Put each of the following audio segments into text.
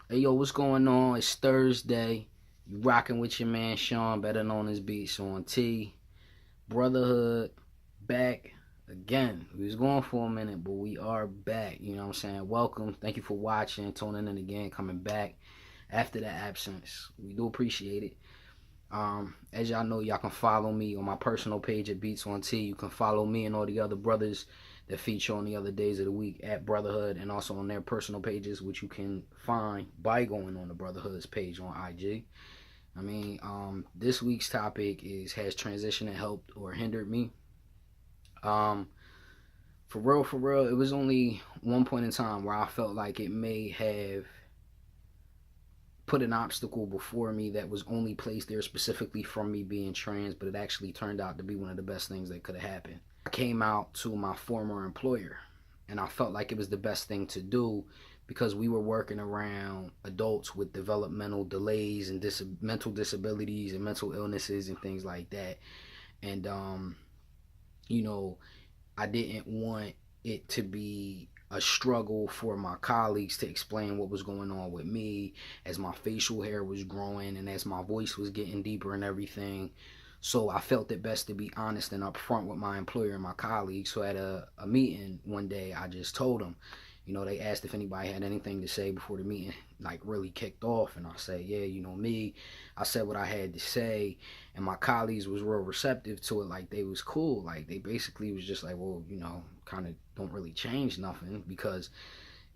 Hey yo, what's going on? It's Thursday. You rocking with your man Sean, better known as Beats on T. Brotherhood back again. We was going for a minute, but we are back. You know what I'm saying? Welcome. Thank you for watching, tuning in again, coming back after the absence. We do appreciate it. As y'all know, y'all can follow me on my personal page at Beats on T. You can follow me and all the other brothers that feature on the other days of the week at Brotherhood, and also on their personal pages, which you can find by going on the Brotherhood's page on IG. This week's topic is, has transition helped or hindered me? Um, for real, it was only one point in time where I felt like it may have put an obstacle before me that was only placed there specifically from me being trans, but it actually turned out to be one of the best things that could have happened. I came out to my former employer, and I felt like it was the best thing to do because we were working around adults with developmental delays and mental disabilities and mental illnesses and things like that. And you know, I didn't want it to be a struggle for my colleagues to explain what was going on with me as my facial hair was growing and as my voice was getting deeper and everything. So I felt it best to be honest and upfront with my employer and my colleagues. So at a meeting one day, I just told them, they asked if anybody had anything to say before the meeting like really kicked off, and I said, yeah, me. I said what I had to say, and my colleagues was real receptive to it. Like, they was cool. Like, they basically was just like, well, kind of don't really change nothing because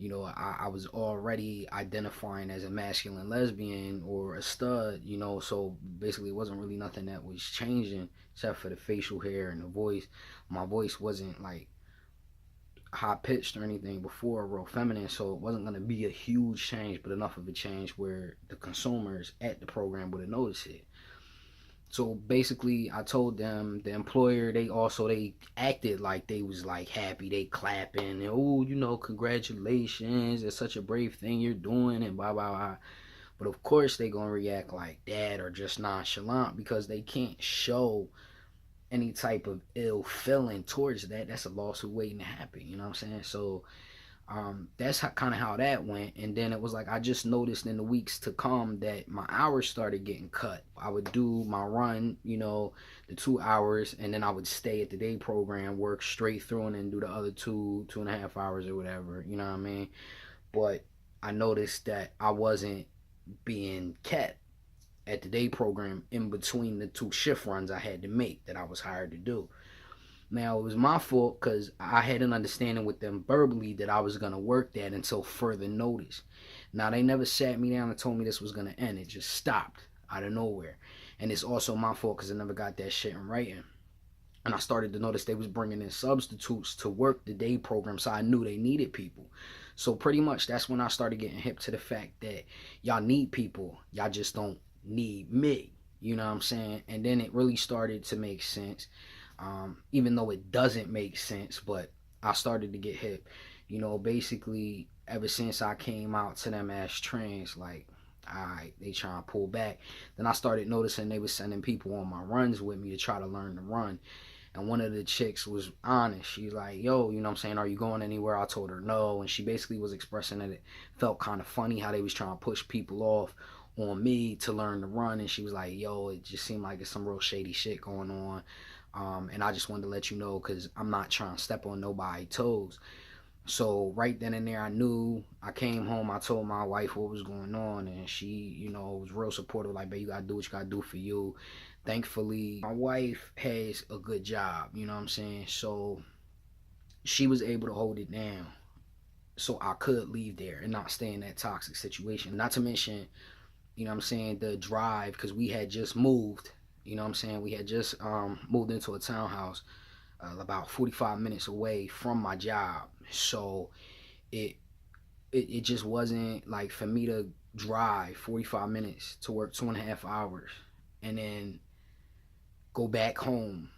I was already identifying as a masculine lesbian or a stud, so basically it wasn't really nothing that was changing except for the facial hair and the voice. My voice wasn't like high pitched or anything before, real feminine, so it wasn't going to be a huge change, but enough of a change where the consumers at the program would have noticed it. So basically I told them, the employer, they acted like they was like happy, they clapping and, oh, congratulations, it's such a brave thing you're doing and blah blah blah. But of course they gonna react like that or just nonchalant because they can't show any type of ill feeling towards that. That's a lawsuit waiting to happen, you know what I'm saying? So that's kind of how that went. And then it was like I just noticed in the weeks to come that my hours started getting cut. I would do my run, the 2 hours, and then I would stay at the day program, work straight through, and then do the other 2.5 hours or whatever, you know what I mean? But I noticed that I wasn't being kept at the day program in between the two shift runs I had to make that I was hired to do. Now, it was my fault because I had an understanding with them verbally that I was going to work that until further notice. Now, they never sat me down and told me this was going to end. It just stopped out of nowhere. And it's also my fault because I never got that shit in writing. And I started to notice they was bringing in substitutes to work the day program, so I knew they needed people. So pretty much that's when I started getting hip to the fact that y'all need people. Y'all just don't need me. You know what I'm saying? And then it really started to make sense. Even though it doesn't make sense, but I started to get hip. Basically, ever since I came out to them as trans, like, alright, they trying to pull back. Then I started noticing they was sending people on my runs with me to try to learn to run. And one of the chicks was honest. She's like, yo, you know what I'm saying, are you going anywhere? I told her no. And she basically was expressing that it felt kind of funny how they was trying to push people off on me to learn to run. And she was like, yo, it just seemed like there's some real shady shit going on. And I just wanted to let you know because I'm not trying to step on nobody's toes. So right then and there, I knew. I came home, I told my wife what was going on, and she, was real supportive. Like, babe, you gotta do what you gotta do for you. Thankfully, my wife has a good job, you know what I'm saying? So she was able to hold it down so I could leave there and not stay in that toxic situation. Not to mention, the drive, because we had just moved. We had just moved into a townhouse about 45 minutes away from my job. So it it just wasn't like for me to drive 45 minutes to work 2.5 hours and then go back home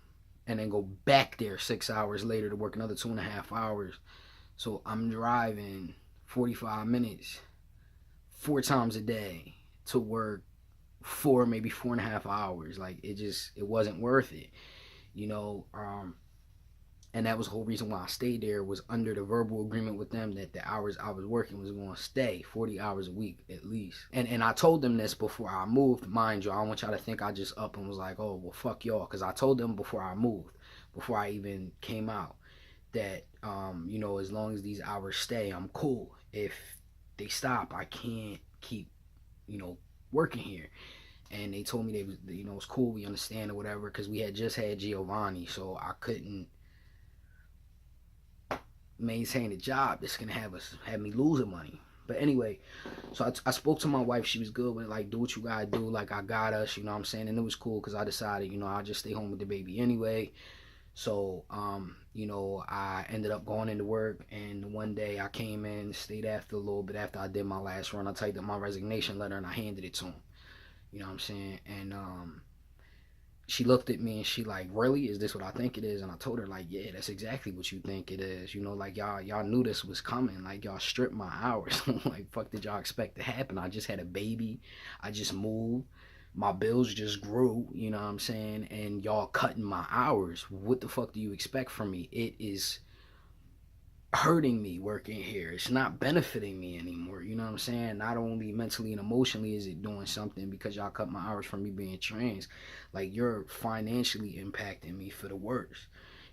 and then go back there 6 hours later to work another 2.5 hours. So I'm driving 45 minutes 4 times a day to work maybe 4.5 hours. Like, it wasn't worth it. You know, And that was the whole reason why I stayed there, was under the verbal agreement with them that the hours I was working was going to stay 40 hours a week at least. And I told them this before I moved. Mind you, I don't want y'all to think I just up and was like, oh, well, fuck y'all. Because I told them before I moved, before I even came out, that, you know, as long as these hours stay, I'm cool. If they stop, I can't keep, you know, working here. And they told me they was, you know, it's cool, we understand or whatever, because we had just had Giovanni, so I couldn't maintain a job that's gonna have me losing money. But anyway, so I spoke to my wife. She was good with it, like, do what you gotta do, like, I got us, you know what I'm saying? And it was cool because I decided, you know, I'll just stay home with the baby anyway. So you know, I ended up going into work, and one day I came in, stayed after a little bit after I did my last run. I typed up my resignation letter and I handed it to him, you know what I'm saying? And she looked at me and she like, really, is this what I think it is? And I told her, like, yeah, that's exactly what you think it is. You know, like, y'all knew this was coming. Like, y'all stripped my hours. Like, fuck did y'all expect to happen? I just had a baby. I just moved. My bills just grew, you know what I'm saying? And y'all cutting my hours. What the fuck do you expect from me? It is hurting me working here. It's not benefiting me anymore. You know what I'm saying? Not only mentally and emotionally is it doing something because y'all cut my hours from me being trans. Like, you're financially impacting me for the worst.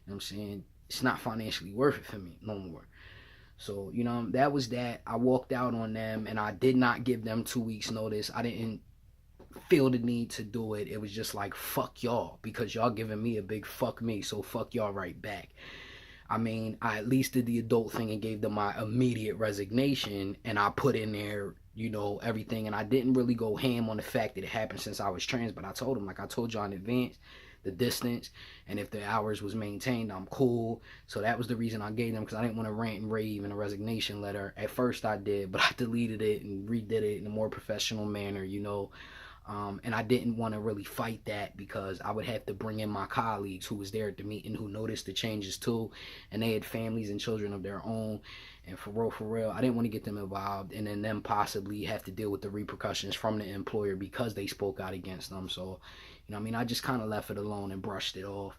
You know what I'm saying? It's not financially worth it for me no more. So, you know, that was that. I walked out on them and I did not give them 2 weeks notice. I didn't feel the need to do it. It was just like, fuck y'all, because y'all giving me a big fuck me, so fuck y'all right back. I mean, I at least did the adult thing and gave them my immediate resignation, and I put in there, you know, everything. And I didn't really go ham on the fact that it happened since I was trans, but I told them, like I told y'all in advance, the distance, and if the hours was maintained, I'm cool. So that was the reason I gave them, because I didn't want to rant and rave in a resignation letter. At first I did, but I deleted it and redid it in a more professional manner, you know. And I didn't want to really fight that, because I would have to bring in my colleagues who was there at the meeting, who noticed the changes too, and they had families and children of their own. And for real, I didn't want to get them involved and then them possibly have to deal with the repercussions from the employer because they spoke out against them. So, you know what I mean, I just kind of left it alone and brushed it off.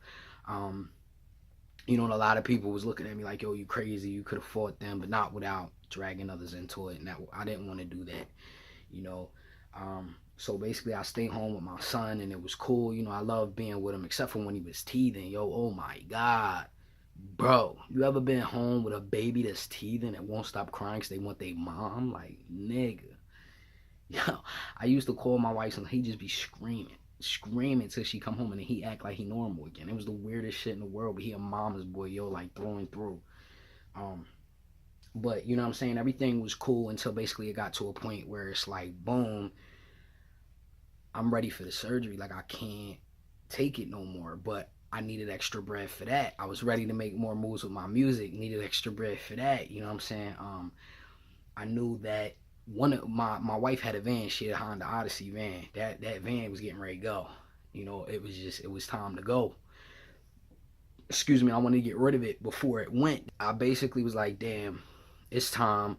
You know, and a lot of people was looking at me like, yo, you crazy, you could have fought them, but not without dragging others into it. And that, I didn't want to do that, you know. So basically I stayed home with my son and it was cool. You know, I loved being with him, except for when he was teething. Yo, oh my God. Bro, you ever been home with a baby that's teething and won't stop crying because they want their mom? Like, nigga. Yo, I used to call my wife and he'd just be screaming till she come home, and then he act like he normal again. It was the weirdest shit in the world, but he a mama's boy, yo, like through and through. But you know what I'm saying? Everything was cool until basically it got to a point where it's like, boom, I'm ready for the surgery. Like, I can't take it no more, but I needed extra bread for that. I was ready to make more moves with my music, needed extra bread for that. You know what I'm saying? I knew that one of my wife had a van. She had a Honda Odyssey van. That van was getting ready to go. You know, it was time to go. Excuse me, I wanted to get rid of it before it went. I basically was like, damn, it's time.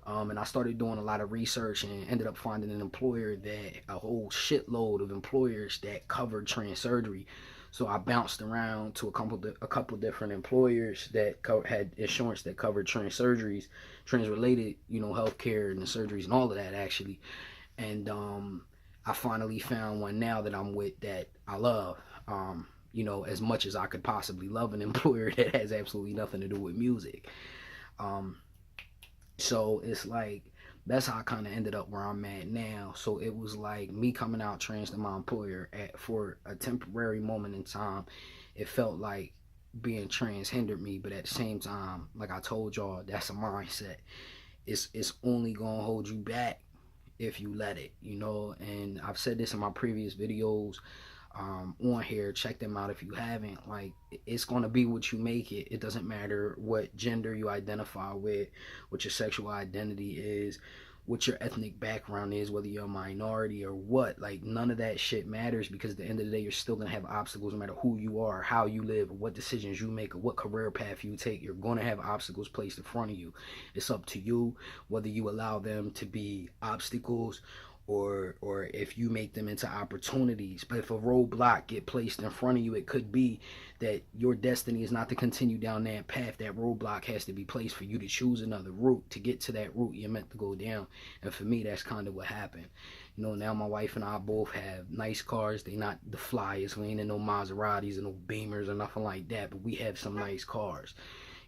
And I started doing a lot of research and ended up finding an employer, that a whole shitload of employers that covered trans surgery. So I bounced around to a couple different employers that had insurance that covered trans surgeries, trans related, you know, healthcare and the surgeries and all of that actually. And I finally found one now that I'm with that I love. You know, as much as I could possibly love an employer that has absolutely nothing to do with music. So it's like, that's how I kind of ended up where I'm at now. So it was like me coming out trans to my employer for a temporary moment in time. It felt like being trans hindered me, but at the same time, like I told y'all, that's a mindset. It's only gonna hold you back if you let it, you know. And I've said this in my previous videos on here. Check them out if you haven't. Like, it's going to be what you make it. It doesn't matter what gender you identify with, what your sexual identity is, what your ethnic background is, whether you're a minority or what. Like, none of that shit matters, because at the end of the day, you're still going to have obstacles no matter who you are, how you live, or what decisions you make, or what career path you take. You're going to have obstacles placed in front of you. It's up to you whether you allow them to be obstacles or if you make them into opportunities. But if a roadblock get placed in front of you, it could be that your destiny is not to continue down that path. That roadblock has to be placed for you to choose another route to get to that route you're meant to go down. And for me, that's kind of what happened. You know, now my wife and I both have nice cars. They not the flyest. We ain't in no Maseratis and no Beamers or nothing like that, but we have some nice cars.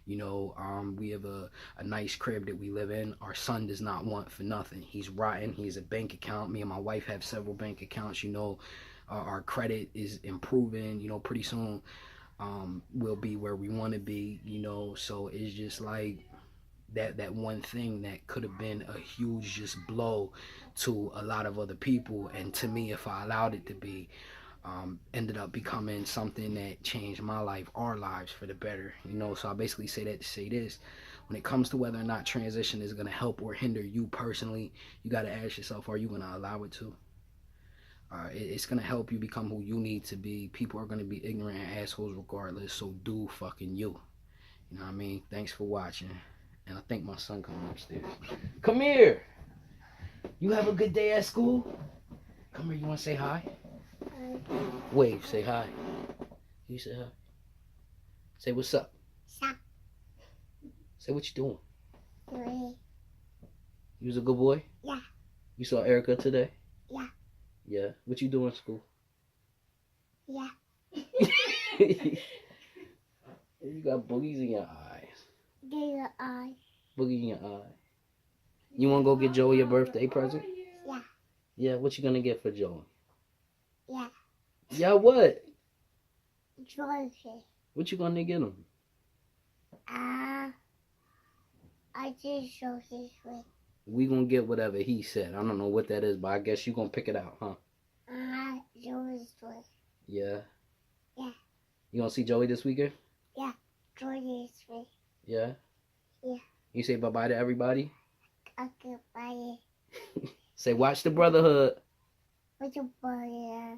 You know, we have a nice crib that we live in. Our son does not want for nothing. He's rotten. He has a bank account. Me and my wife have several bank accounts. You know, our credit is improving. You know, pretty soon we'll be where we want to be. You know, so it's just like that one thing that could have been a huge just blow to a lot of other people, and to me, if I allowed it to be, ended up becoming something that changed my life, our lives for the better. You know, so I basically say that to say this: when it comes to whether or not transition is going to help or hinder you personally, you got to ask yourself, are you going to allow it to? It's going to help you become who you need to be. People are going to be ignorant and assholes regardless, so do fucking you. You know what I mean? Thanks for watching. And I think my son coming upstairs. Come here! You have a good day at school? Come here, you want to say hi? Wave, say hi. You say hi. Say what's up. Stop. Say what you doing. Doing. You was a good boy? Yeah. You saw Erica today? Yeah. Yeah. What you doing in school? Yeah. You got boogies in your eyes. Do your eye. Boogie in your eye. You want to go get Joey a birthday present? Yeah. Yeah, what you gonna get for Joey? Yeah. Yeah, what? Georgie. What you gonna get him? I just show his way. We gonna get whatever he said. I don't know what that is, but I guess you gonna pick it out, huh? Georgie's way. Yeah. Yeah. You gonna see Joey this weekend? Yeah. Georgie's way. Yeah? Yeah. You say bye-bye to everybody? Okay, bye. Say watch the Brotherhood. What's your boy?